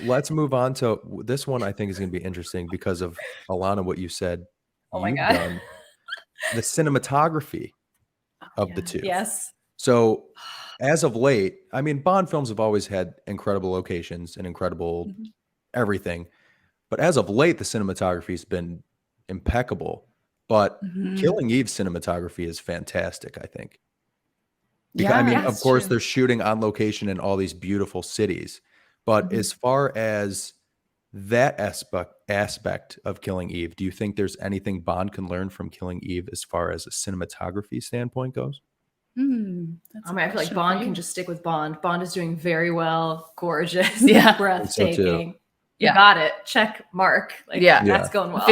let's move on to this one. I think is going to be interesting because of Alana, what you said. Oh my you've God. done the cinematography of the two. Yes. So as of late, I mean, Bond films have always had incredible locations and incredible everything. But as of late, the cinematography has been impeccable. But Killing Eve's cinematography is fantastic, I think. Because, I mean, of course, they're shooting on location in all these beautiful cities. But as far as that aspect of Killing Eve, do you think there's anything Bond can learn from Killing Eve as far as a cinematography standpoint goes? I mean, I feel like Bond can just stick with Bond. Bond is doing very well, gorgeous, breathtaking. You got it. Check mark. Like, that's going well.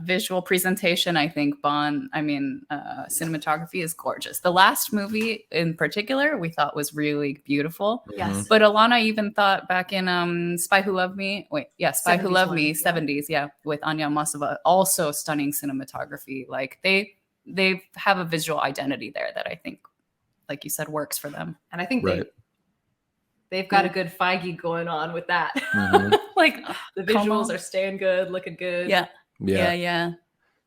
Visual presentation. I think Bond, cinematography is gorgeous. The last movie in particular, we thought was really beautiful. Yes. But Alana even thought back in Spy Who Loved Me. Spy Who Loved Me, 70s, with Anya Masova, also stunning cinematography. Like they have a visual identity there that I think, like you said, works for them. And I think they've got a good Feige going on with that. Like the visuals are staying good, looking good. Yeah.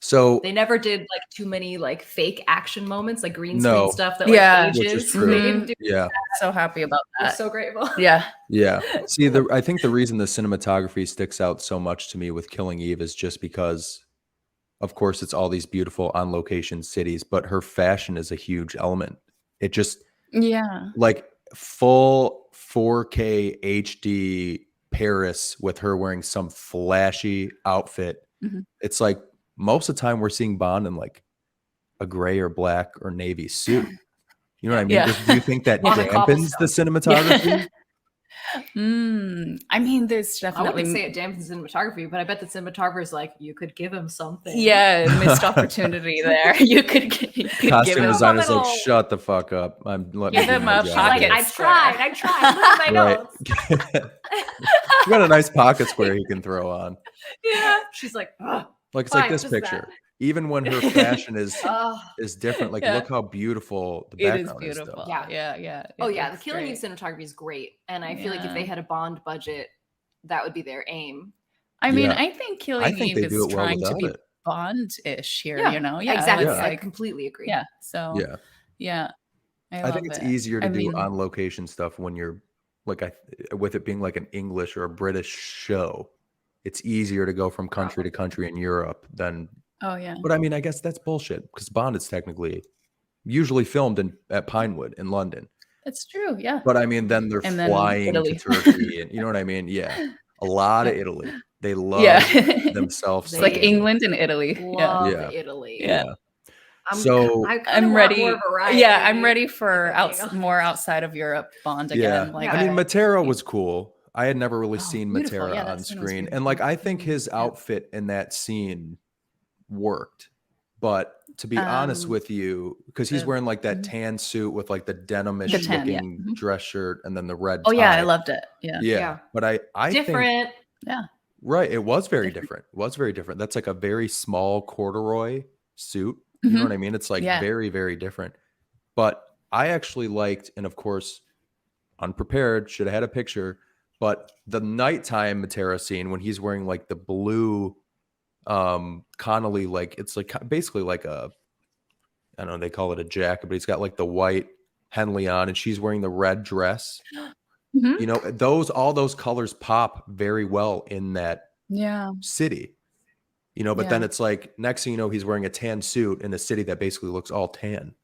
So they never did like too many like fake action moments, like green screen stuff that ages. Which is true. They didn't do that. So happy about that. I'm so grateful. Yeah. See, I think the reason the cinematography sticks out so much to me with Killing Eve is just because, of course, it's all these beautiful on location cities, but her fashion is a huge element. It just like full 4K HD Paris with her wearing some flashy outfit. It's like most of the time we're seeing Bond in like a gray or black or navy suit. You know what I mean? Do you think that dampens the cinematography? I mean, there's definitely. I wouldn't say it dampens cinematography, but I bet the cinematographer is like, you could give him something. Yeah, missed opportunity there. You could costume designer's like, shut the fuck up. Give him a pocket. I tried. Look at my notes. You got a nice pocket square he can throw on. Yeah, she's like, like it's like this picture. Even when her fashion is different, like look how beautiful the background is. Though. Yeah. Oh yeah, the Killing Eve cinematography is great, and I feel like if they had a Bond budget, that would be their aim. I mean, I think Killing Eve is trying to be Bond-ish here. You know, exactly. I completely agree. Yeah. So I think it's easier to do on location stuff when you're like with it being like an English or a British show. It's easier to go from country to country in Europe than. But I mean, I guess that's bullshit because Bond is technically usually filmed at Pinewood in London. That's true, yeah. But I mean, then they're flying to Turkey, and you know what I mean? Yeah, a lot of Italy. They love themselves. It's like England and Italy. Love Italy. Yeah. I'm ready. I'm ready for more outside of Europe Bond again. Like I mean, Matera was cool. I had never really seen Matera on screen, and like I think his outfit in that scene worked, but to be honest with you, because he's wearing like that tan suit with like the denim-ish looking dress shirt and then the red tie. I loved it. Yeah. But I different think, right, it was very different. That's like a very small corduroy suit, you know what I mean? It's like very, very different. But I actually liked, and of course unprepared, should have had a picture, but the nighttime Matera scene when he's wearing like the blue Connolly, like it's like basically like I don't know, they call it a jacket, but he's got like the white Henley on and she's wearing the red dress. You know, all those colors pop very well in that city. You know, but then it's like next thing you know, he's wearing a tan suit in a city that basically looks all tan.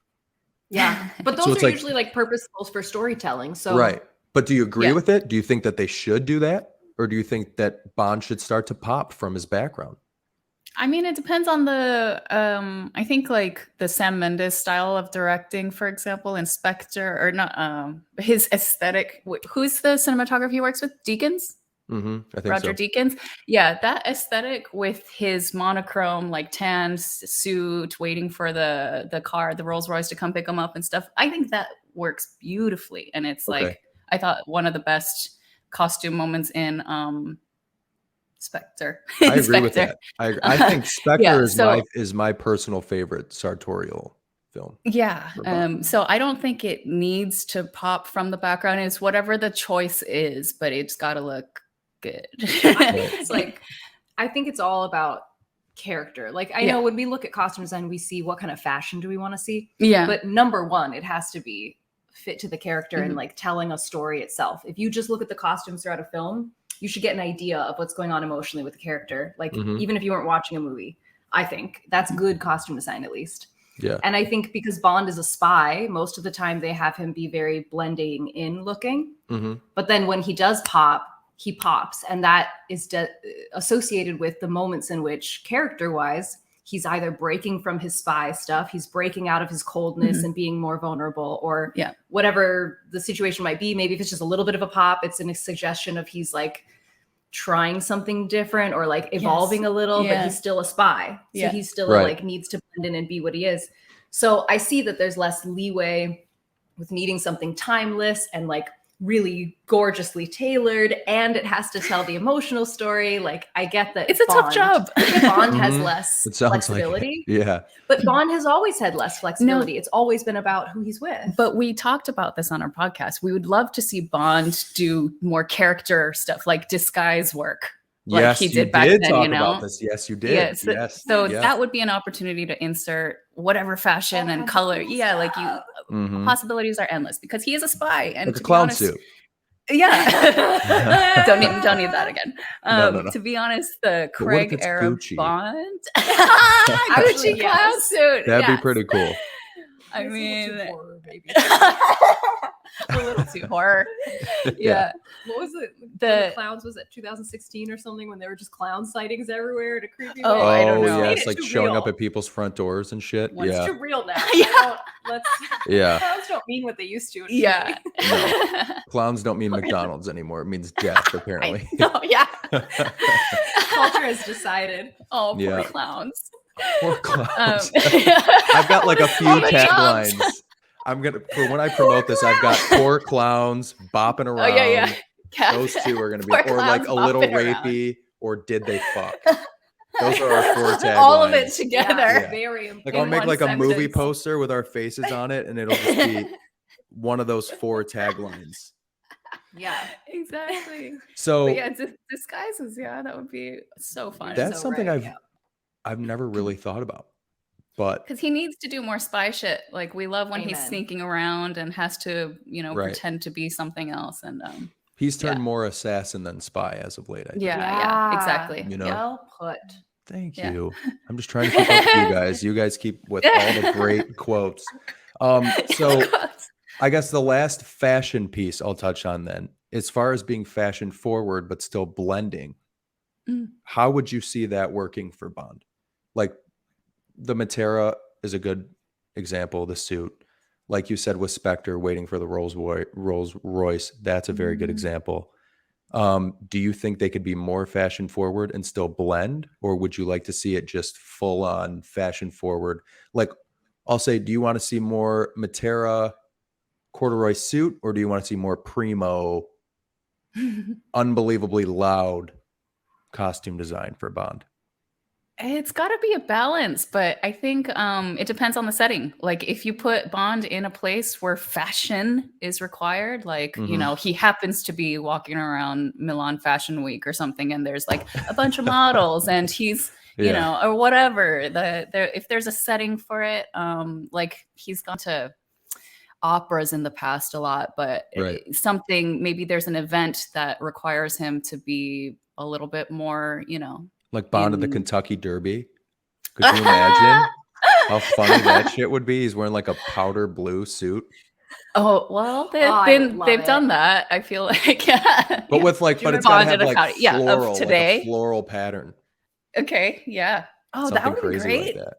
Yeah. But those are usually like purposeful for storytelling. So right. But do you agree with it? Do you think that they should do that? Or do you think that Bond should start to pop from his background? I mean, it depends on the, I think like the Sam Mendes style of directing, for example, Inspector, or not, his aesthetic. Who's the cinematographer he works with? Deakins? I think Roger Deakins. Yeah, that aesthetic with his monochrome, like tan suit, waiting for the car, the Rolls Royce to come pick him up and stuff. I think that works beautifully. And it's like, I thought one of the best costume moments in Spectre. I agree with that. I think Spectre is my personal favorite sartorial film. Yeah. So I don't think it needs to pop from the background. It's whatever the choice is, but it's got to look good. I think it's all about character. Like I know when we look at costume design, we see what kind of fashion do we want to see. Yeah. But number one, it has to be fit to the character and like telling a story itself. If you just look at the costumes throughout a film, you should get an idea of what's going on emotionally with the character. Like even if you weren't watching a movie, I think that's good costume design at least. Yeah. And I think because Bond is a spy, most of the time they have him be very blending in looking. But then when he does pop, he pops. And that is associated with the moments in which character-wise, he's either breaking from his spy stuff, he's breaking out of his coldness and being more vulnerable, or whatever the situation might be. Maybe if it's just a little bit of a pop, it's a suggestion of he's like trying something different or like evolving a little, but he's still a spy. So he still like needs to blend in and be what he is. So I see that there's less leeway with needing something timeless and like really gorgeously tailored, and it has to tell the emotional story. Like I get that it's a tough job. Bond has less flexibility. But Bond has always had less flexibility. It's always been about who he's with. But we talked about this on our podcast. We would love to see Bond do more character stuff, like disguise work. Like he did back then, you know. About this. Yes, you did. So that would be an opportunity to insert whatever fashion and color. Yeah, like possibilities are endless because he is a spy and like a clown suit. Yeah. don't need that again. No. To be honest, the Craig era Gucci? Bond Gucci clown suit. That'd be pretty cool. I mean, horror, maybe. A little too horror. Yeah. What was it? The clowns, was it 2016 or something when there were just clown sightings everywhere at a creepy way? I don't know. Yeah, it's like showing up at people's front doors and shit. It's too real now. Clowns don't mean what they used to. Yeah. No. Clowns don't mean McDonald's anymore. It means death, apparently. Yeah. Culture has decided. Oh, poor clowns. Poor clowns. I've got like a few taglines. I'm gonna for when I promote this. I've got poor clowns bopping around. Oh yeah. Those two are gonna be, or like a little rapey, or did they fuck? Those are our 4 taglines. All of it together. Yeah. Very important. Like I'll make like a movie poster with our faces on it, and it'll just be one of those 4 taglines. Yeah, exactly. So disguises. Yeah, that would be so fun. That's something I've never really thought about. But because he needs to do more spy shit. Like we love when he's sneaking around and has to, pretend to be something else. And he's turned more assassin than spy as of late. I think. Yeah, exactly. Well put. Thank you. I'm just trying to keep up with you guys. You guys keep with all the great quotes. So I guess the last fashion piece I'll touch on then, as far as being fashion forward but still blending, how would you see that working for Bond? Like the Matera is a good example, the suit. Like you said with Spectre waiting for the Rolls Royce, that's a very good example. Do you think they could be more fashion forward and still blend? Or would you like to see it just full on fashion forward? Like I'll say, do you want to see more Matera corduroy suit, or do you want to see more primo, unbelievably loud costume design for Bond? It's got to be a balance, but I think it depends on the setting. Like if you put Bond in a place where fashion is required, like, he happens to be walking around Milan Fashion Week or something, and there's like a bunch of models and he's, or whatever. If there's a setting for it, like he's gone to operas in the past a lot, but something, maybe there's an event that requires him to be a little bit more, like Bond of the Kentucky Derby. Could you imagine how funny that shit would be? He's wearing like a powder blue suit. Oh, well, they've done that. I feel like, but with like, but it's gotta have like floral, today. Like a floral pattern. Okay, yeah. Oh, something that would be great. Like that.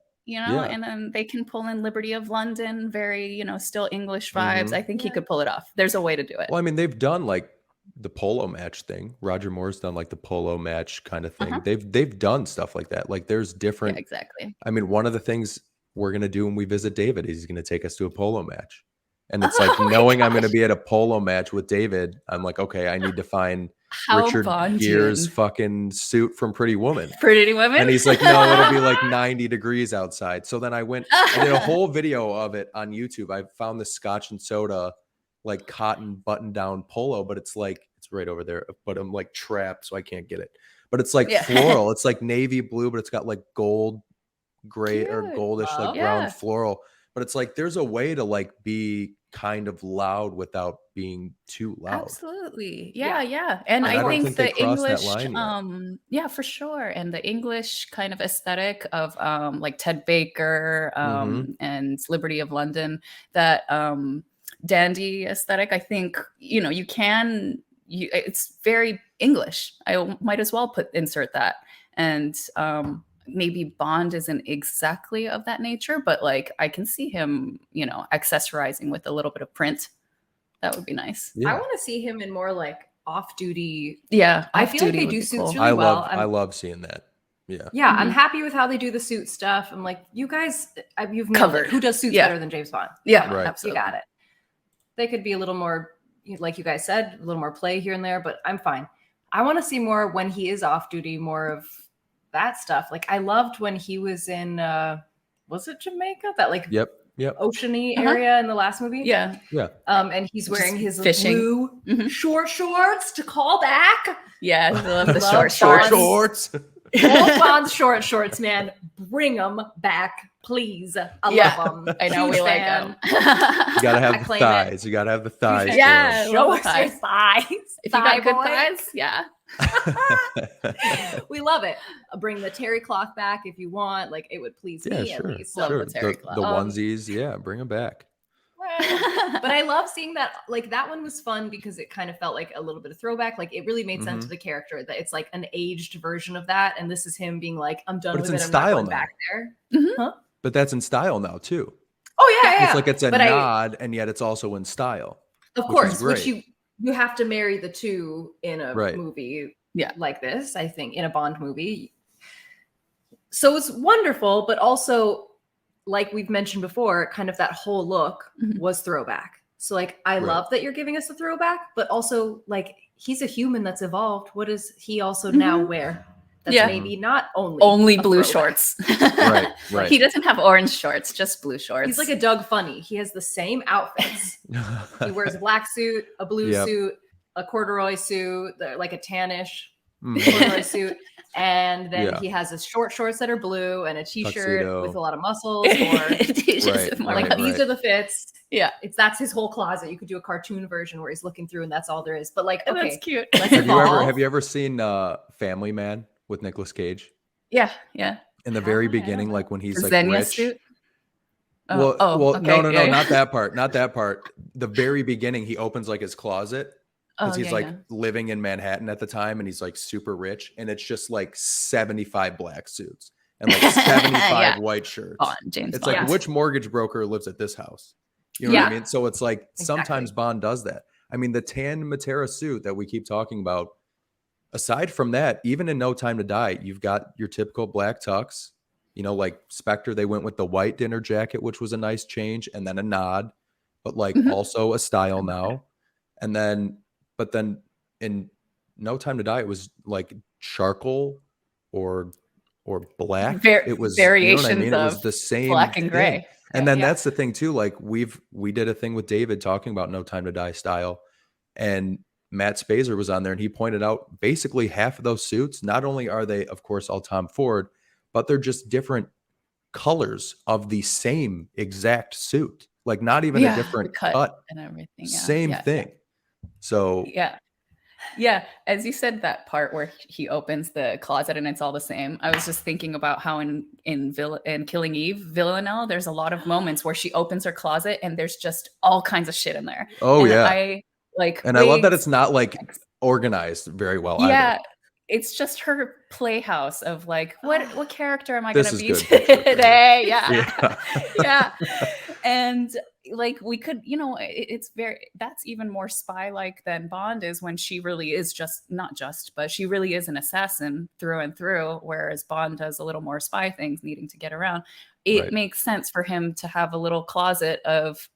And then they can pull in Liberty of London, very, still English vibes. I think he could pull it off. There's a way to do it. Well, I mean, they've done like the polo match thing. Roger Moore's done like the polo match kind of thing. They've done stuff like that. Like there's different. Yeah, exactly. I mean, one of the things we're going to do when we visit David is he's going to take us to a polo match. And it's like knowing I'm going to be at a polo match with David, I'm like, okay, I need to find Richard Gere's fucking suit from Pretty Woman. Pretty Woman? And he's like, no, it'll be like 90 degrees outside. So then I went, I did a whole video of it on YouTube. I found this Scotch and soda, like cotton button down polo, but it's like, it's right over there, but I'm like trapped, so I can't get it. But it's like floral. It's like navy blue, but it's got like gold, gray or goldish, like brown floral. But it's like, there's a way to like be kind of loud without being too loud. Absolutely. Yeah. And I think the English, for sure. And the English kind of aesthetic of like Ted Baker and Liberty of London, that dandy aesthetic, I think, it's very English. I might as well insert that. And maybe Bond isn't exactly of that nature, but like I can see him, accessorizing with a little bit of print. That would be nice. I want to see him in more like off-duty. Yeah, I feel like they do suits really well. I love seeing that. Yeah, I'm happy with how they do the suit stuff. I'm like, you guys, you've covered. Who does suits better than James Bond? Yeah, right. Absolutely. You got it. They could be a little more, like you guys said, a little more play here and there, but I'm fine. I want to see more when he is off duty, more of that stuff. Like I loved when he was in, was it Jamaica? That like oceany area in the last movie. Yeah. And he's wearing his blue short shorts to call back. Yeah, I love the short shorts. Old Bond's short shorts, man. Bring them back, please. I love them. I know we like them. You gotta have the thighs. You gotta have the thighs. Yeah, show us your thighs. If you got good thighs, yeah. We love it. I'll bring the terry cloth back if you want. Like it would please me at least. Love the terry cloth. The onesies, bring them back. But I love seeing that. Like that one was fun because it kind of felt like a little bit of throwback. Like it really made sense to the character that it's like an aged version of that, and this is him being like, "I'm done with it. I'm not going back there." But that's in style now too. Oh yeah. It's like it's a nod, and yet it's also in style. Of course, which you have to marry the two in a movie like this, I think, in a Bond movie. So it's wonderful, but also, like we've mentioned before, kind of that whole look was throwback. So like, I love that you're giving us a throwback, but also like, he's a human that's evolved. What does he also now wear? That's maybe not only blue shorts. Right. He doesn't have orange shorts, just blue shorts. He's like a Doug Funny. He has the same outfits. He wears a black suit, a blue suit, a corduroy suit, like a tannish corduroy suit. And then he has his short shorts that are blue and a t-shirt with a lot of muscles. Or these are the fits. Yeah. That's his whole closet. You could do a cartoon version where he's looking through and that's all there is. But like, okay, that's cute. Have you ever seen Family Man with Nicolas Cage? Yeah. In the very beginning, like when he's like Xenia rich. Suit? No, not that part. Not that part. The very beginning, he opens like his closet because he's living in Manhattan at the time, and he's like super rich, and it's just like 75 black suits and like 75 white shirts. It's like, which mortgage broker lives at this house? You know what I mean? So it's like sometimes Bond does that. I mean, the tan Matera suit that we keep talking about, aside from that, even in No Time to Die, you've got your typical black tux. You know, like Spectre, they went with the white dinner jacket, which was a nice change, and then a nod, but like also a style now. But then in No Time to Die, it was like charcoal or black. It was variations it was of the same black and gray. Thing. And then that's the thing too. Like we did a thing with David talking about No Time to Die style, and Matt Spazer was on there, and he pointed out basically half of those suits, not only are they, of course, all Tom Ford, but they're just different colors of the same exact suit. Like not even a different cut and everything. Same thing. So yeah. As you said, that part where he opens the closet and it's all the same. I was just thinking about how in Killing Eve, Villanelle, there's a lot of moments where she opens her closet and there's just all kinds of shit in there. Oh, and yeah. I love that it's not like organized very well. Yeah. Either. It's just her playhouse of like, what character am I going to be today? Yeah. And like we could, that's even more spy-like than Bond is, when she really is but she really is an assassin through and through, whereas Bond does a little more spy things, needing to get around. It makes sense for him to have a little closet of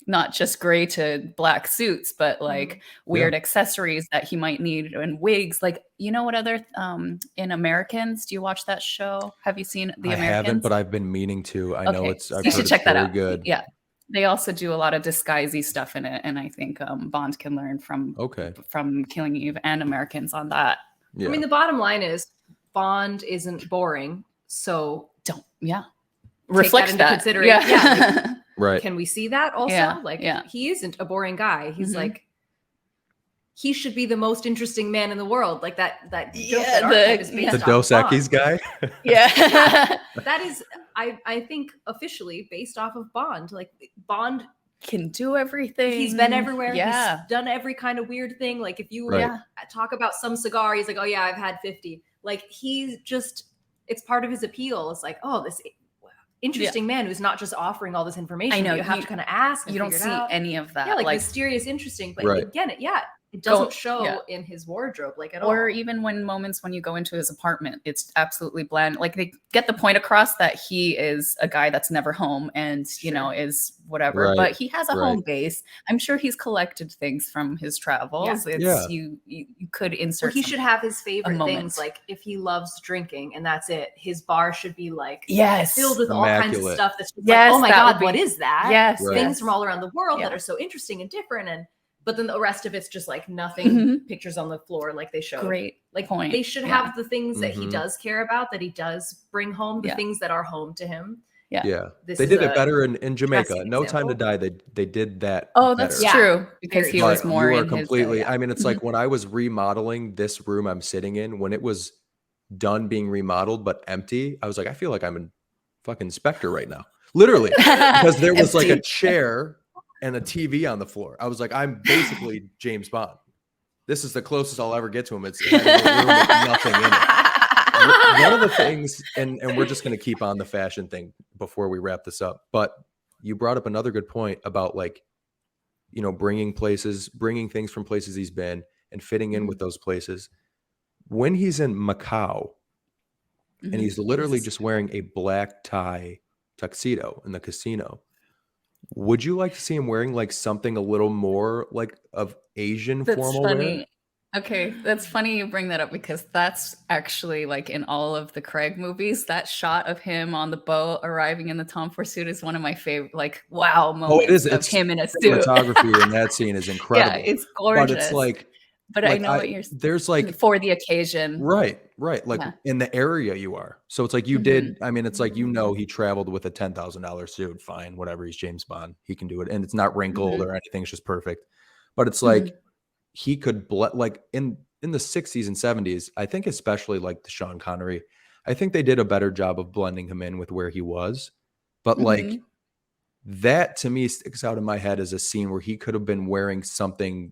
not just gray to black suits, but like weird accessories that he might need and wigs. Like, you know what other in Americans? Do you watch that show? Have you seen The Americans? I haven't, but I've been meaning to. I know it's. You should check that out. Good. Yeah, they also do a lot of disguisey stuff in it, and I think Bond can learn from Killing Eve and Americans on that. Yeah. I mean, the bottom line is Bond isn't boring, so don't reflect that into consideration. Yeah. Like, right. Can we see that also? He isn't a boring guy. He's like, he should be the most interesting man in the world. Like that joke that archetype is based the Dos Equis guy. That is, I think officially based off of Bond. Like Bond can do everything. He's been everywhere. Yeah. He's done every kind of weird thing. Like if you talk about some cigar, he's like, oh yeah, I've had 50. Like he's just, it's part of his appeal. It's like, oh, this interesting man who's not just offering all this information. I know you have to kind of ask. You don't see any of that. Yeah, like mysterious, interesting. But again, it doesn't show in his wardrobe like at all. Or even moments when you go into his apartment, it's absolutely bland. Like they get the point across that he is a guy that's never home and you know is whatever. But he has a home base. I'm sure he's collected things from his travels. You could insert. He should have his favorite things. Like if he loves drinking and that's it, his bar should be like filled with all kinds of stuff that's just like, oh my god, what is that? Yes, things from all around the world that are so interesting and different but then the rest of it's just like nothing, pictures on the floor like they show. Great point. They should have the things that he does care about, that he does bring home, the things that are home to him. Yeah. They did it better in Jamaica. No Time to Die. They did that. Oh, that's true. Because he was more in completely. his, I mean, it's like when I was remodeling this room I'm sitting in, when it was done being remodeled but empty, I was like, I feel like I'm in fucking Spectre right now. Literally. Because there was like a chair and a TV on the floor. I was like, I'm basically James Bond. This is the closest I'll ever get to him. It's a room with nothing in it. One of the things, and we're just going to keep on the fashion thing before we wrap this up, but you brought up another good point about like, you know, bringing things from places he's been and fitting in with those places. When he's in Macau and he's literally just wearing a black tie tuxedo in the casino, would you like to see him wearing like something a little more like of Asian formal wear? Okay, that's funny you bring that up because that's actually like in all of the Craig movies, that shot of him on the boat arriving in the Tom Ford suit is one of my favorite, like, wow moments of him in a suit. Cinematography in that scene is incredible. Yeah, it's gorgeous. But it's like, I know what you're saying. There's like for the occasion. Right. Like in the area you are. So it's like you did. I mean, it's like, you know, he traveled with a $10,000 suit. Fine, whatever. He's James Bond. He can do it. And it's not wrinkled or anything. It's just perfect. But it's like he could like in the 60s and 70s, I think especially like the Sean Connery, I think they did a better job of blending him in with where he was. But like that to me sticks out in my head as a scene where he could have been wearing something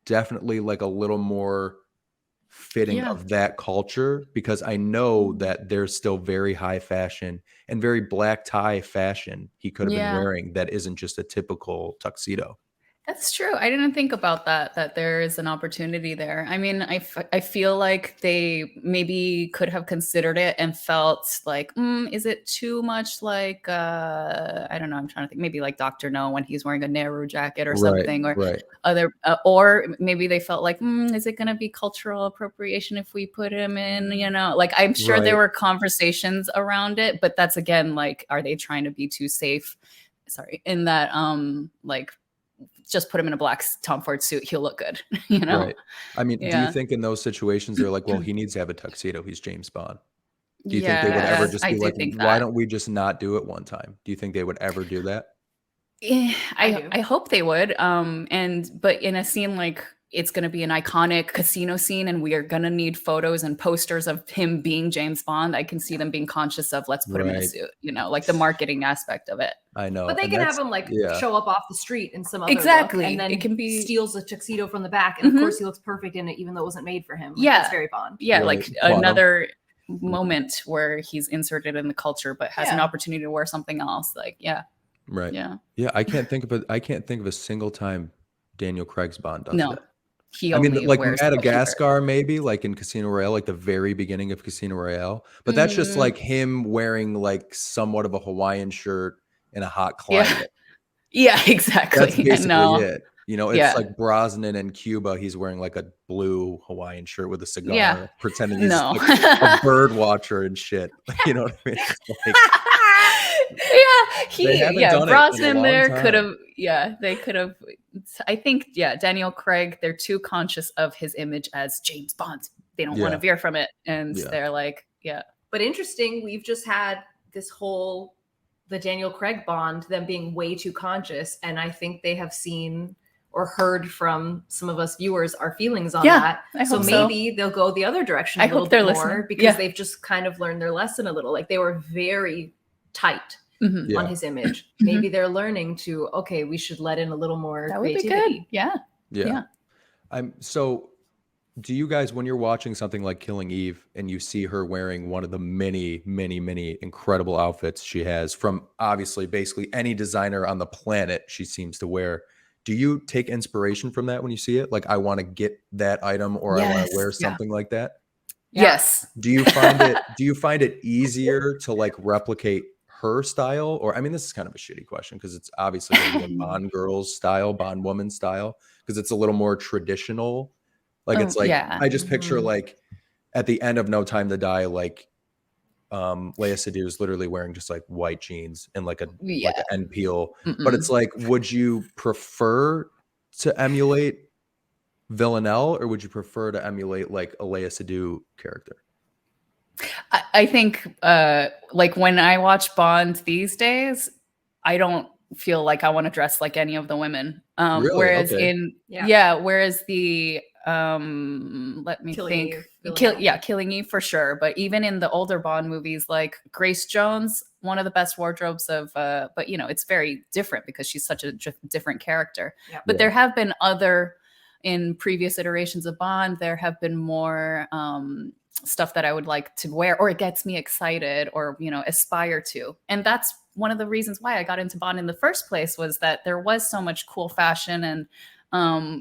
definitely like a little more fitting of that culture, because I know that there's still very high fashion and very black tie fashion he could have been wearing that isn't just a typical tuxedo. That's true. I didn't think about that there is an opportunity there. I mean, I feel like they maybe could have considered it and felt like, is it too much like, I don't know, I'm trying to think, maybe like Dr. No when he's wearing a Nehru jacket or something, or other, or maybe they felt like, is it going to be cultural appropriation if we put him in, you know, like I'm sure there were conversations around it, but that's again, like, are they trying to be too safe? Sorry, in that, like, just put him in a black Tom Ford suit, he'll look good, you know? Right. I mean, do you think in those situations they're like, well, he needs to have a tuxedo, he's James Bond? Do you think they would ever just be like, why don't we just not do it one time? Do you think they would ever do that? Yeah, I hope they would. But in a scene like, it's going to be an iconic casino scene and we are going to need photos and posters of him being James Bond. I can see them being conscious of, let's put him in a suit, you know, like the marketing aspect of it. I know. But they can have him like show up off the street in some other look, and then it can be steals a tuxedo from the back. And of course he looks perfect in it, even though it wasn't made for him. Like, it's very Bond. Yeah. Like another moment where he's inserted in the culture, but has an opportunity to wear something else. Like, Right. Yeah. I can't think of a single time Daniel Craig's Bond does that. I mean, like Madagascar, maybe like in Casino Royale, like the very beginning of Casino Royale. But that's just like him wearing like somewhat of a Hawaiian shirt in a hot climate. Yeah, exactly. That's basically it. You know, it's like Brosnan in Cuba. He's wearing like a blue Hawaiian shirt with a cigar, pretending he's like a bird watcher and shit. You know what I mean? It's like, Brosnan there could have, they could have. I think, Daniel Craig, they're too conscious of his image as James Bond. They don't want to veer from it. And they're like, But interesting, we've just had this whole, the Daniel Craig Bond, them being way too conscious. And I think they have seen or heard from some of us viewers our feelings on that. So maybe they'll go the other direction a little bit more because they've just kind of learned their lesson a little. Like they were very tight on his image. Maybe they're learning to, okay, we should let in a little more creativity. That would be good. Yeah. So do you guys, when you're watching something like Killing Eve and you see her wearing one of the many, many, many incredible outfits she has from obviously basically any designer on the planet she seems to wear, do you take inspiration from that when you see it? Like, I want to get that item, or I want to wear something like that? Yes. Do you find it easier to like replicate her style? Or, I mean, this is kind of a shitty question because it's obviously the Bond girl's style, Bond woman style, because it's a little more traditional. Like, it's like, I just picture like at the end of No Time to Die, like Lea Seydoux is literally wearing just like white jeans and like an end peel. But it's like, would you prefer to emulate Villanelle, or would you prefer to emulate like a Lea Seydoux character? I think like when I watch Bond these days, I don't feel like I want to dress like any of the women. Really? Whereas Okay. whereas the let me Killing think. Eve, Killing Eve for sure. But even in the older Bond movies, like Grace Jones, one of the best wardrobes of, but you know, it's very different because she's such a different character. But there have been in previous iterations of Bond, there have been more stuff that I would like to wear, or it gets me excited, or, you know, aspire to. And that's one of the reasons why I got into Bond in the first place, was that there was so much cool fashion, and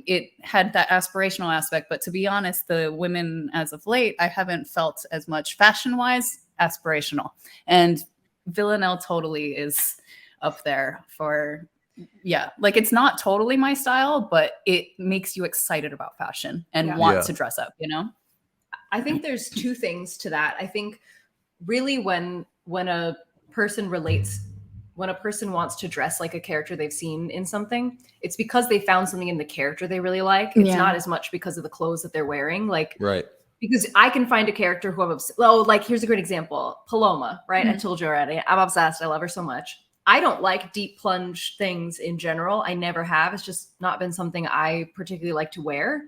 it had that aspirational aspect. But to be honest, the women as of late, I haven't felt as much fashion-wise aspirational. And Villanelle totally is up there for, like, it's not totally my style, but it makes you excited about fashion and want to dress up, you know? I think there's two things to that. I think really when a person wants to dress like a character they've seen in something, it's because they found something in the character they really like. It's not as much because of the clothes that they're wearing. Like, because I can find a character who I'm like, here's a great example. Paloma, right? I told you already. I'm obsessed. I love her so much. I don't like deep plunge things in general. I never have. It's just not been something I particularly like to wear.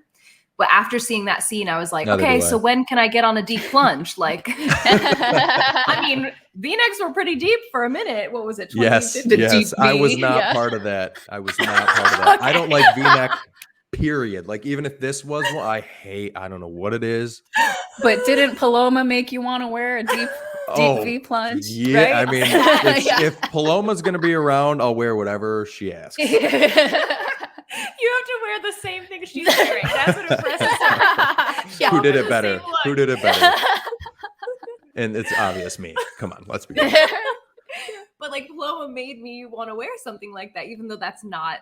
But after seeing that scene, I was like, okay, so when can I get on a deep plunge? Like, I mean, V-necks were pretty deep for a minute. What was it? Yes. I was not part of that. I don't like V-neck, period. Like, even if this was one, I don't know what it is. But didn't Paloma make you want to wear a deep V plunge? Yeah, right? I mean, if Paloma's going to be around, I'll wear whatever she asks. You have to wear the same thing she's wearing. That's what impresses her. Who did it better? And it's obvious me. Come on, let's be honest. But like, Paloma made me want to wear something like that, even though that's not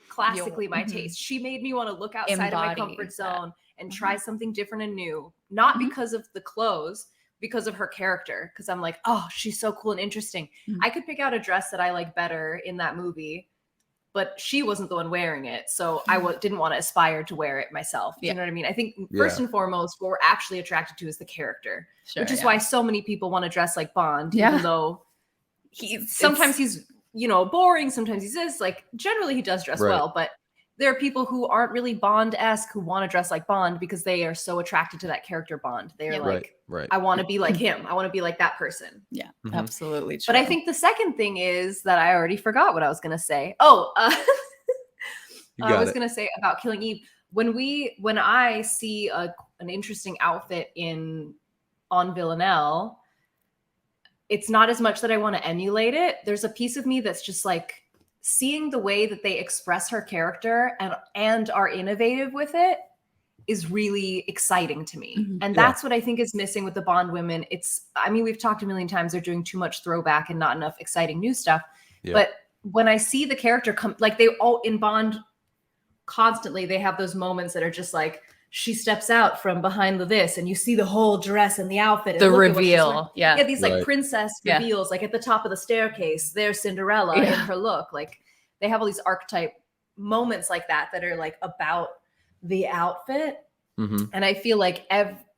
classically my taste. She made me want to look outside of my comfort zone and try something different and new. Not because of the clothes, because of her character. Because I'm like, oh, she's so cool and interesting. I could pick out a dress that I like better in that movie, but she wasn't the one wearing it. So I didn't want to aspire to wear it myself. You know what I mean? I think first and foremost, what we're actually attracted to is the character, which is why so many people want to dress like Bond, even though sometimes he's, you know, boring. Sometimes he's this, like, generally he does dress well, but there are people who aren't really Bond-esque who want to dress like Bond because they are so attracted to that character Bond. They're like, I want to be like him. I want to be like that person. Yeah, absolutely true. But I think the second thing is that I already forgot what I was going to say. I was going to say about Killing Eve. When I see an interesting outfit on Villanelle, it's not as much that I want to emulate it. There's a piece of me that's just like, seeing the way that they express her character and are innovative with it is really exciting to me. And that's what I think is missing with the Bond women. I mean, we've talked a million times, they're doing too much throwback and not enough exciting new stuff. But when I see the character come, like they all in Bond constantly, they have those moments that are just like, she steps out from behind this and you see the whole dress and the outfit. And the reveal. Yeah. These like princess reveals, like at the top of the staircase, there's Cinderella in her look. Like they have all these archetype moments like that are like about the outfit. And I feel like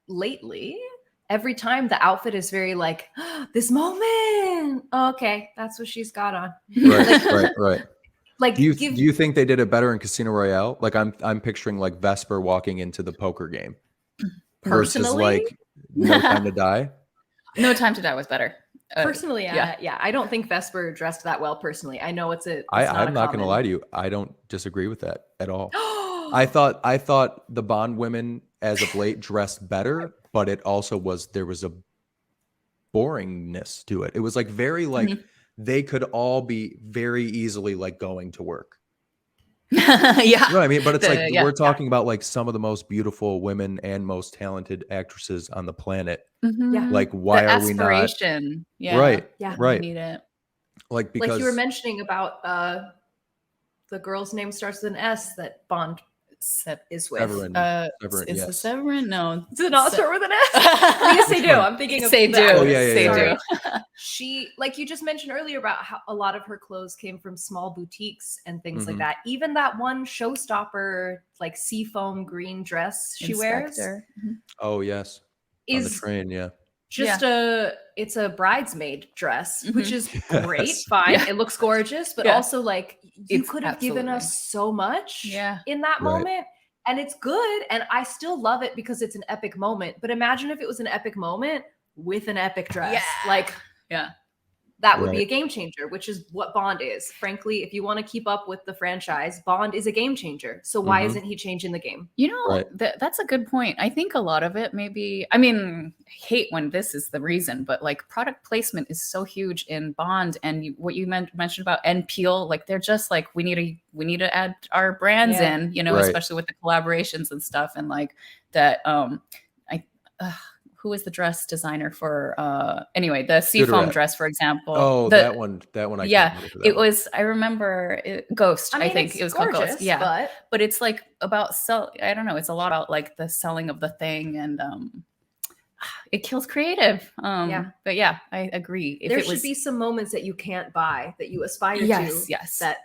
lately, every time the outfit is very like, this moment. Oh, okay, that's what she's got on. Right. Like, do you think they did it better in Casino Royale? Like, I'm picturing like Vesper walking into the poker game versus like No Time to Die. No Time to Die was better. Personally, yeah. I don't think Vesper dressed that well. Personally, I know I'm not going to lie to you. I don't disagree with that at all. I thought the Bond women as of late dressed better, but it also there was a boringness to it. It was like very like. They could all be very easily like going to work. Yeah. You know what I mean? But it's we're talking about like some of the most beautiful women and most talented actresses on the planet. Like, why are we not? Yeah. Right. We need it. Like, because like you were mentioning about the girl's name starts with an S that Bond is with. Severin. Is it Severin? No. Does it not start with an S? Yes, they do. I'm thinking of Seydoux. Oh, yeah. She, like you just mentioned earlier about how a lot of her clothes came from small boutiques and things like that. Even that one showstopper, like seafoam green dress she wears. Oh, yes. On the train, yeah. Just it's a bridesmaid dress, which is great, fine. It looks gorgeous, but also like you could have given us so much in that moment, and it's good, and I still love it because it's an epic moment. But imagine if it was an epic moment with an epic dress, that would be a game changer, which is what Bond is. Frankly, if you want to keep up with the franchise, Bond is a game changer. So why isn't he changing the game? You know, that's a good point. I think a lot of it maybe, I mean, hate when this is the reason, but like product placement is so huge in Bond. And what you mentioned about N Peel, like they're just like, we need to add our brands in, you know, especially with the collaborations and stuff. And like that, who was the dress designer for anyway, the seafoam dress, for example. Oh, that one it was, I remember Ghost. I think it was called Ghost. Yeah. But it's like about I don't know, it's a lot about like the selling of the thing, and it kills creative. But yeah, I agree. There should be some moments that you can't buy that you aspire to. Yes. That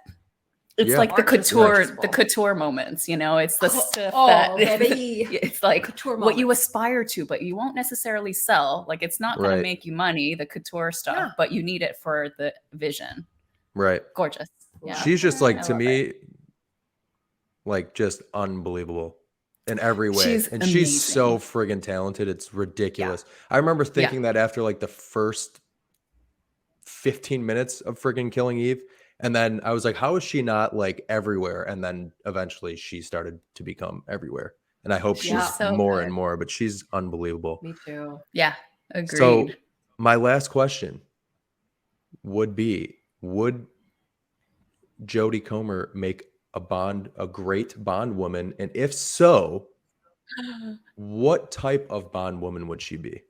it's like the couture moments, you know, it's the stuff that it's like what you aspire to, but you won't necessarily sell. Like it's not going to make you money, the couture stuff, but you need it for the vision. Right. Gorgeous. Yeah. She's just like, to me, like just unbelievable in every way. She's so friggin' talented. It's ridiculous. I remember thinking that after like the first 15 minutes of friggin' Killing Eve. And then I was like, how is she not like everywhere? And then eventually she started to become everywhere. And I hope she's so more and more, but she's unbelievable. Me too. Yeah, agreed. So my last question would be, would Jodie Comer make a great Bond woman? And if so, what type of Bond woman would she be?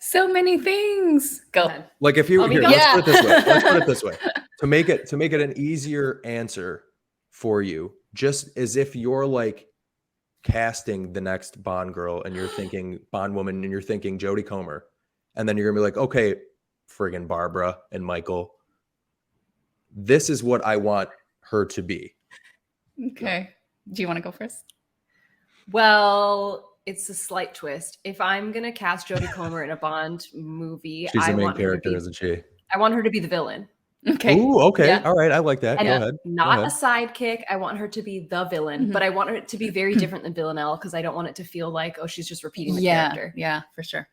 So many things. Go. Like if you let's put it this way. Let's put it this way. To make it an easier answer for you, just as if you're like casting the next Bond girl and you're thinking Bond woman and you're thinking Jodie Comer, and then you're gonna be like, okay, friggin' Barbara and Michael, this is what I want her to be. Okay. Do you want to go first? Well, it's a slight twist. If I'm going to cast Jodie Comer in a Bond movie, she's the main character, isn't she? I want her to be the villain. Okay. Ooh, okay. Yeah. All right. I like that. And go ahead. Not a sidekick. I want her to be the villain, but I want her to be very different than Villanelle because I don't want it to feel like, oh, she's just repeating the character. Yeah, for sure.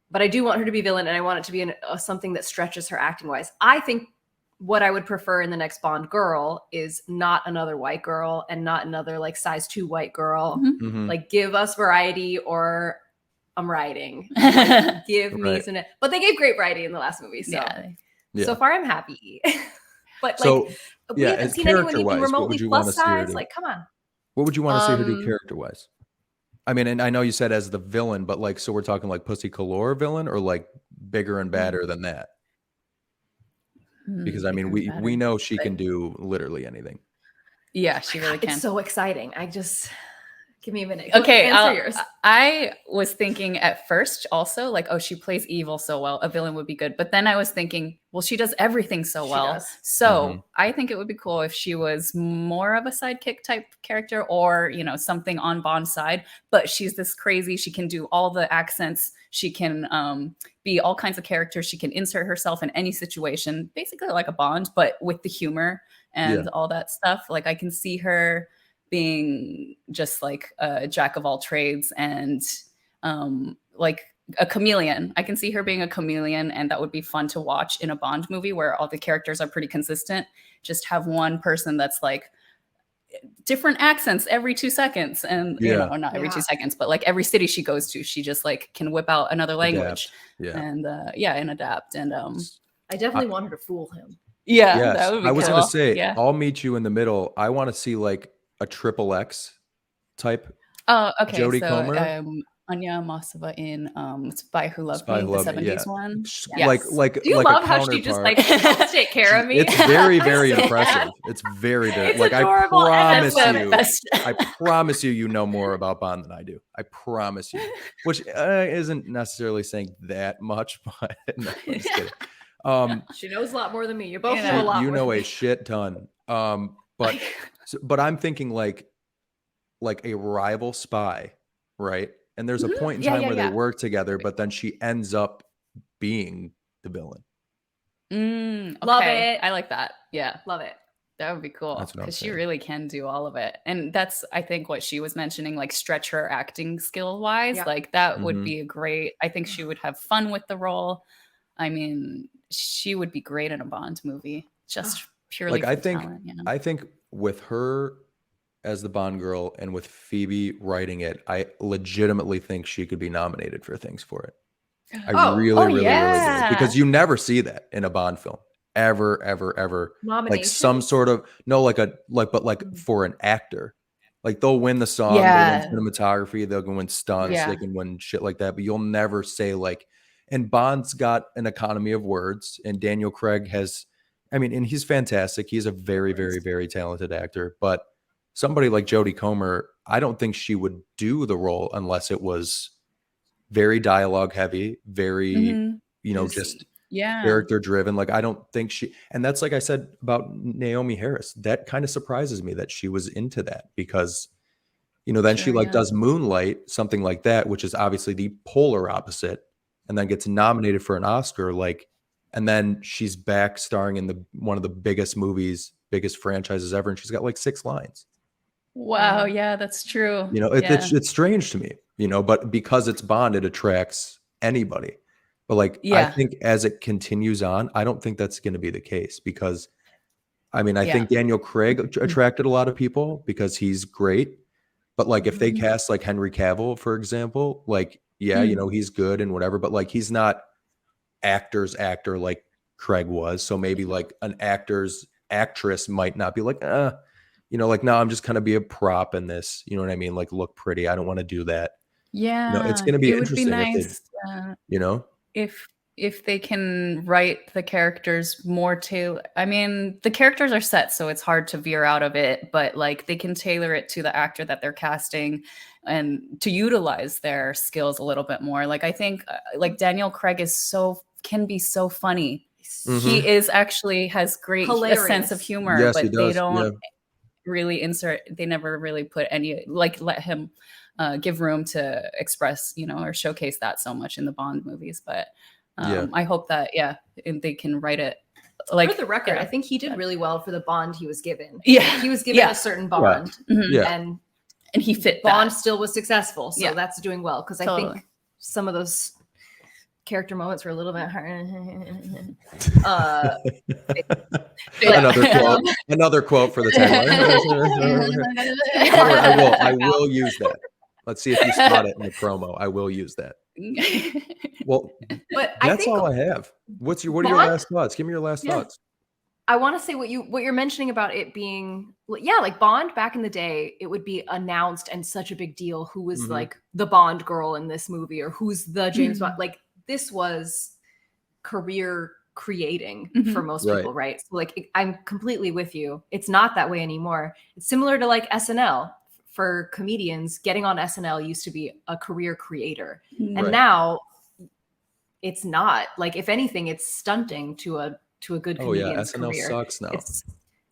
But I do want her to be villain, and I want it to be something that stretches her acting wise. I think what I would prefer in the next Bond girl is not another white girl and not another like size 2 white girl. Like give us variety or I'm writing. Like, give me some, but they gave great variety in the last movie. So so far I'm happy. But like we haven't seen anyone even remotely plus size. Like, come on. What would you want to see her do character wise? I mean, and I know you said as the villain, but like, so we're talking like Pussy Galore villain or like bigger and badder than that? because I mean, we know she can do literally anything. Yeah, she really can. It's so exciting. Give me a minute. Okay, answer yours. I was thinking at first also like, oh, she plays evil so well. A villain would be good. But then I was thinking, well, she does everything so well. So I think it would be cool if she was more of a sidekick type character or, you know, something on Bond's side. But she's this crazy. She can do all the accents. She can be all kinds of characters. She can insert herself in any situation, basically like a Bond, but with the humor and all that stuff. Like I can see her being just like a jack of all trades and like a chameleon. I can see her being a chameleon, and that would be fun to watch in a Bond movie where all the characters are pretty consistent. Just have one person that's like different accents every 2 seconds, and you know, not every 2 seconds, but like every city she goes to, she just like can whip out another language and and adapt. And I definitely want her to fool him. Yeah, that would be I was cool. gonna say, I'll meet you in the middle. I want to see like a XXX type. Oh, okay. Jodie so, Comer. Anya Masova in Spy Who Loved Me, the 70s one. Yes. Like do you like love how she just like helps take care of me? It's very, very impressive. It's very, very like adorable. I promise you, you know more about Bond than I do. I promise you, which isn't necessarily saying that much, but no, I'm just kidding. She knows a lot more than me. You both know a lot. You know a shit ton. But I'm thinking like a rival spy, right? And there's a point in time where they work together, but then she ends up being the villain. Okay. Love it. I like that. Yeah, love it. That would be cool because she really can do all of it. And that's, I think, what she was mentioning, like stretch her acting skill wise. Like that would be a great, I think she would have fun with the role. I mean, she would be great in a Bond movie, just purely like for talent, you know? I think with her as the Bond girl and with Phoebe writing it, I legitimately think she could be nominated for things for it. I really do. Because you never see that in a Bond film. Ever. Like some sort of for an actor. Like they'll win the song, they'll win cinematography, they'll win stunts, they can win shit like that, but you'll never say like, and Bond's got an economy of words, and Daniel Craig has, I mean, and he's fantastic. He's a very, very, very talented actor, but somebody like Jodie Comer, I don't think she would do the role unless it was very dialogue heavy, very, just character driven. Like, I don't think and that's like I said about Naomi Harris, that kind of surprises me that she was into that because, then she does Moonlight, something like that, which is obviously the polar opposite, and then gets nominated for an Oscar, and then she's back starring in one of the biggest movies, biggest franchises ever, and she's got like 6 lines. Wow, yeah, that's true. It's strange to me, but because it's Bond, it attracts anybody. But I think as it continues on, I don't think that's going to be the case because, I mean, I think Daniel Craig attracted a lot of people because he's great. But if they cast like Henry Cavill, for example, he's good and whatever, but he's not actor's actor like Craig was. So maybe an actress might not be no, I'm just gonna be a prop in this. You know what I mean? Look pretty. I don't want to do that. Yeah, it's gonna be interesting. Would be nice, if they can write the characters more to. I mean, the characters are set, so it's hard to veer out of it. But they can tailor it to the actor that they're casting, and to utilize their skills a little bit more. I think Daniel Craig can be so funny. He is actually has great a sense of humor, yes, but they don't. Really insert, they never really put any let him give room to express or showcase that so much in the Bond movies, but I hope that they can write it for the record. I think he did really well for the Bond he was given. He was given a certain Bond and he fit Bond still was successful, so that's doing well because I think some of those character moments were a little bit hard. Another quote for the tagline. I will use that. Let's see if you spot it in the promo. I will use that. Well, but that's all I have. What are your last thoughts? Give me your last thoughts. I want to say what you're mentioning about it being, Bond back in the day, it would be announced and such a big deal who was the Bond girl in this movie or who's the James Bond. This was career creating for most people, right? So like I'm completely with you. It's not that way anymore. It's similar to like SNL. For comedians, getting on SNL used to be a career creator. And now it's not. Like if anything, it's stunting to a good comedian's SNL career. Sucks now.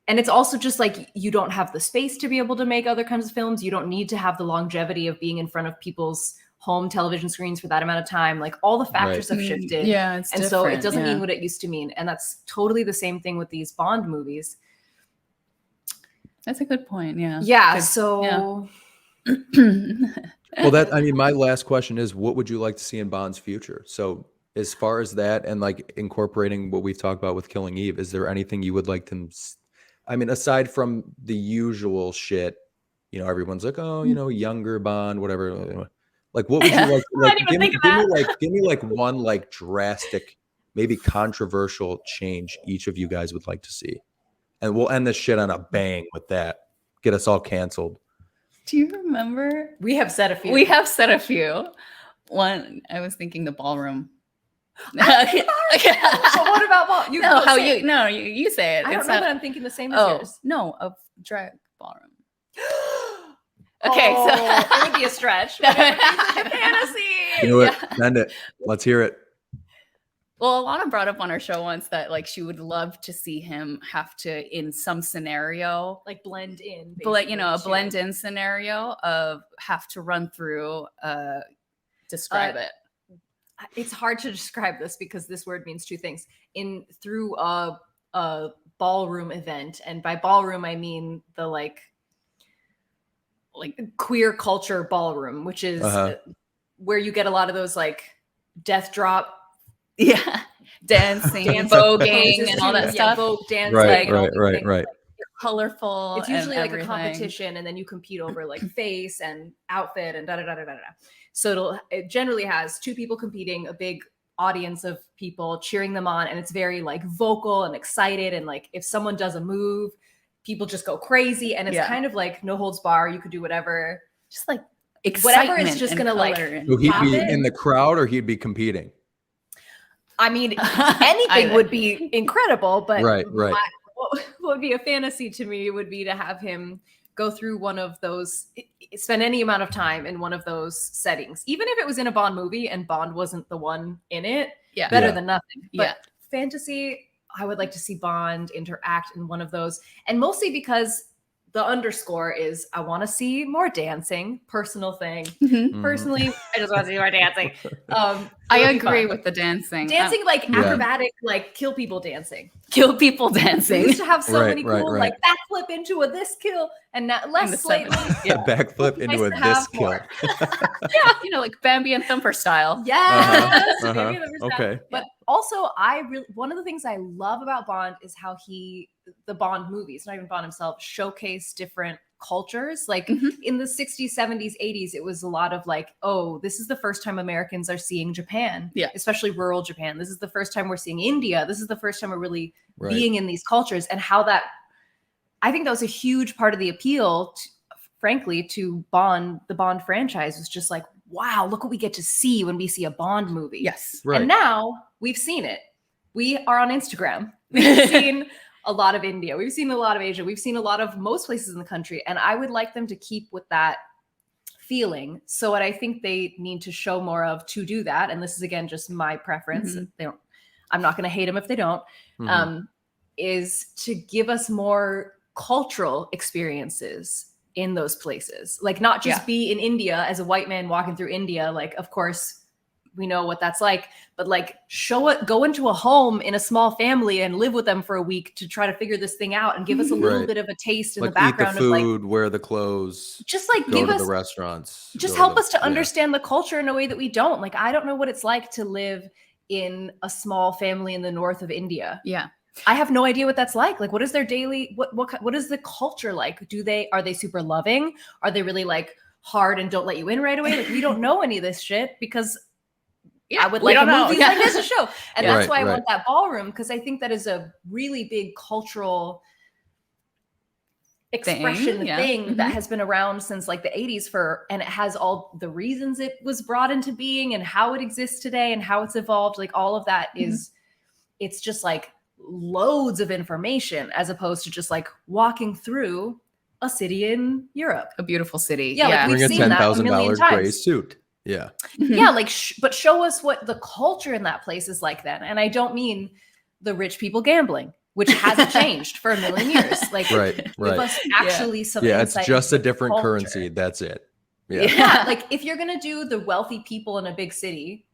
And it's also just like you don't have the space to be able to make other kinds of films. You don't need to have the longevity of being in front of people's home television screens for that amount of time. Like all the factors have shifted. Yeah, it's different. So it doesn't mean what it used to mean. And that's totally the same thing with these Bond movies. That's a good point. Yeah. Yeah. So. Well, my last question is, what would you like to see in Bond's future? So as far as that and like incorporating what we've talked about with Killing Eve, is there anything you would like to, aside from the usual shit, everyone's like, oh, younger Bond, whatever. Like, what would you like? Give me like one like drastic, maybe controversial change each of you guys would like to see. And we'll end this shit on a bang with that. Get us all canceled. Do you remember? We have said a few. One, I was thinking the ballroom. So what about ballroom? You say it. I don't know that I'm thinking the same as yours. No, of drag ballroom. Okay, so it would be a stretch. But it would be a fantasy. You know what? Send it. Let's hear it. Well, Alana brought up on our show once that like she would love to see him have to, in some scenario, like blend in, a blend in scenario of have to run through. Describe it. It's hard to describe this because this word means two things. Through a ballroom event, and by ballroom I mean the like queer culture ballroom, which is where you get a lot of those like death drop. Yeah, dancing, voguing, and all that stuff. Vogue dancing, right. Colorful. It's usually like everything. a competition, and then you compete over like face and outfit and da da da da da. So it generally has two people competing, a big audience of people cheering them on, and it's very like vocal and excited. And like if someone does a move, people just go crazy, and it's kind of like no holds bar. You could do whatever, just like excitement. Whatever is just gonna like. So he'd be in the crowd, or he'd be competing. I mean, anything would be incredible, but right. What would be a fantasy to me would be to have him go through one of those, spend any amount of time in one of those settings, even if it was in a Bond movie and Bond wasn't the one in it. Better than nothing. But fantasy, I would like to see Bond interact in one of those, and mostly because the underscore is I want to see more dancing. Personal thing. Personally, I just want to see more dancing. I agree with the dancing. Dancing like acrobatic, like kill people dancing. Kill people dancing. We used to have so many cool like backflip into a this kill, and not less slightly. Backflip into a this kill. Like Bambi and Thumper style. Yes. Okay. But also, one of the things I love about Bond is how the Bond movies, not even Bond himself, showcase different cultures. Like in the 60s, 70s, 80s, it was a lot of like, oh, this is the first time Americans are seeing Japan, especially rural Japan. This is the first time we're seeing India. This is the first time we're really being in these cultures, and how that, I think that was a huge part of the appeal, frankly, to Bond, the Bond franchise, was just like, wow, look what we get to see when we see a Bond movie. Yes. Right. And now we've seen it. We are on Instagram. We've seen a lot of India. We've seen a lot of Asia. We've seen a lot of most places in the country. And I would like them to keep with that feeling. So what I think they need to show more of to do that, and this is again just my preference, I'm not going to hate them if they don't, is to give us more cultural experiences in those places. Like not just be in India as a white man walking through India. Like, of course, we know what that's like, but like go into a home in a small family and live with them for a week to try to figure this thing out, and give us a little bit of a taste in the background. Eat the food, wear the clothes, just like go to the restaurants, just help us to understand the culture in a way that we don't. Like, I don't know what it's like to live in a small family in the north of India. Yeah. I have no idea what that's like. Like, what is their daily, what is the culture like? Are they super loving? Are they really like hard and don't let you in right away? Like, we don't know any of this shit because I would like a movie like this to show. And that's why I want that ballroom, because I think that is a really big cultural expression thing that has been around since like the 80s and it has all the reasons it was brought into being and how it exists today and how it's evolved. Like all of that is it's just like loads of information as opposed to just like walking through a city in Europe. A beautiful city. Yeah, like Bring we've a seen that a million $10,000 times. gray suit. Yeah. Yeah, like, but show us what the culture in that place is like then. And I don't mean the rich people gambling, which hasn't changed for a million years. Like, right. give us actually some Yeah, it's insight just a into different culture. currency. That's it. Yeah. Like if you're going to do the wealthy people in a big city,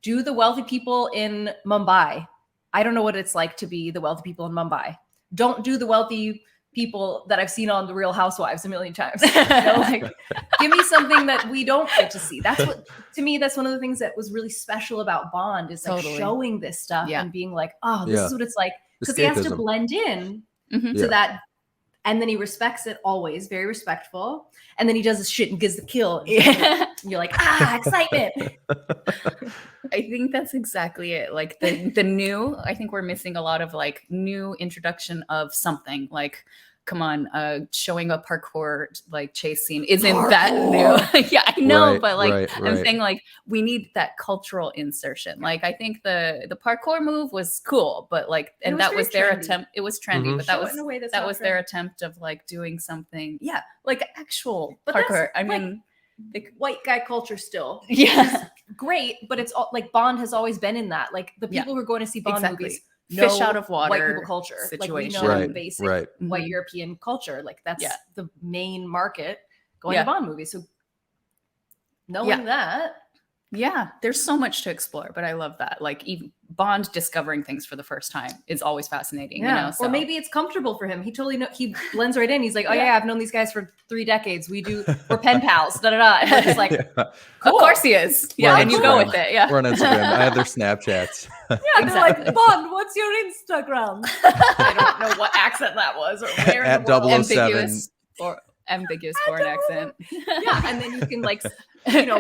do the wealthy people in Mumbai. I don't know what it's like to be the wealthy people in Mumbai. Don't do the wealthy people that I've seen on The Real Housewives a million times. You know, like, give me something that we don't get to see. That's what, to me, that's one of the things that was really special about Bond is like showing this stuff and being like, oh, this is what it's like. Because he has to blend in to that. And then he respects it always, very respectful. And then he does this shit and gives the kill. And you're like, excitement. I think that's exactly it. Like the new, I think we're missing a lot of like new introduction of something. Like, come on, showing a parkour like chase scene isn't that new. Yeah, I know, but like I'm saying, like we need that cultural insertion. Like I think the parkour move was cool, but like, and that was their attempt. It was trendy, but that was their attempt of like doing something. Yeah, like actual parkour. I mean, like white guy culture still. Yeah, great, but it's all like Bond has always been in that. Like the people who are going to see Bond movies. Fish out of water white people culture situation. Like we know basic white European culture. Like that's the main market going to Bond movies. So knowing that. Yeah, there's so much to explore, but I love that. Like even Bond discovering things for the first time is always fascinating. Yeah. You know, so. Or maybe it's comfortable for him. He totally he blends right in. He's like, oh yeah, I've known these guys for 3 decades. We're pen pals. And he's like, cool. Of course he is. Yeah, and you go with it. Yeah, we're on Instagram. I have their Snapchats. Yeah, they're like, Bond, what's your Instagram? I don't know what accent that was or where at in the world. 007. Ambiguous foreign accent. Yeah, and then you can like,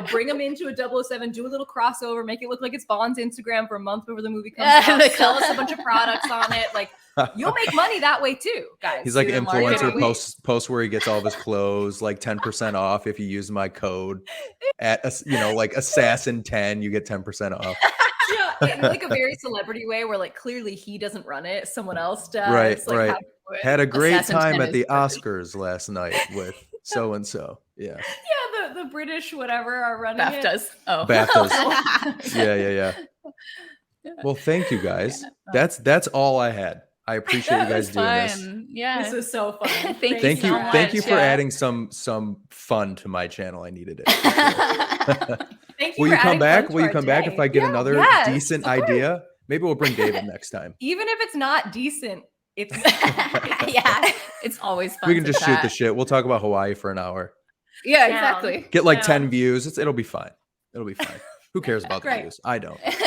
bring them into a 007, do a little crossover, make it look like it's Bond's Instagram for a month before the movie comes out, sell us a bunch of products on it. Like, you'll make money that way too, guys. He's like influencer post where he gets all of his clothes like 10% off if you use my code at like Assassin 10, you get 10% off. Yeah, in like a very celebrity way where like clearly he doesn't run it, someone else does. Right. Like, had a great time at the Oscars last night with so and so. Yeah. Yeah, the British whatever are running BAFTAs. it. Oh. BAFTAs. Yeah. Well, thank you guys. That's all I had. I appreciate you guys doing this. Yeah. This was so fun. Thank you. Thank you for adding some fun to my channel. I needed it. Thank you. Will you come back? Will you come back day. if I get another decent idea? Maybe we'll bring David next time. Even if it's not decent, it's it's always fun. We can just shoot the shit. We'll talk about Hawaii for an hour. Yeah, exactly. Get like 10 views. It'll be fine. It'll be fine. Who cares about the views? I don't. As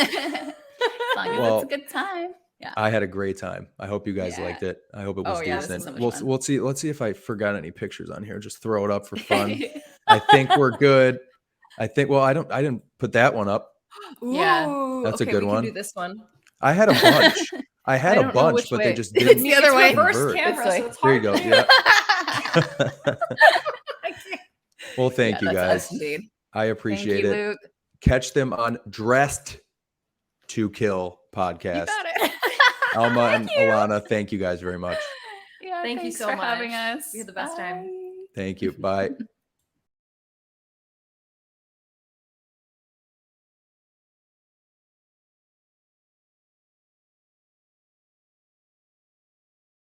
long as it's a good time. Yeah. I had a great time. I hope you guys liked it. I hope it was decent. So we'll see. Let's see if I forgot any pictures on here. Just throw it up for fun. I think we're good. I didn't put that one up. Yeah. That's a good one. Can do this one. I had a bunch. I had a bunch, but they just didn't. It's the other way. Reverse camera, so it's there you hard go. Yeah. Well, thank you guys. Us, indeed. I appreciate it. Luke. Catch them on Dressed to Kill podcast. You got it. Elma and Alana, thank you guys very much. Yeah, thank you so for much having us. We had the best time. Thank you. Bye.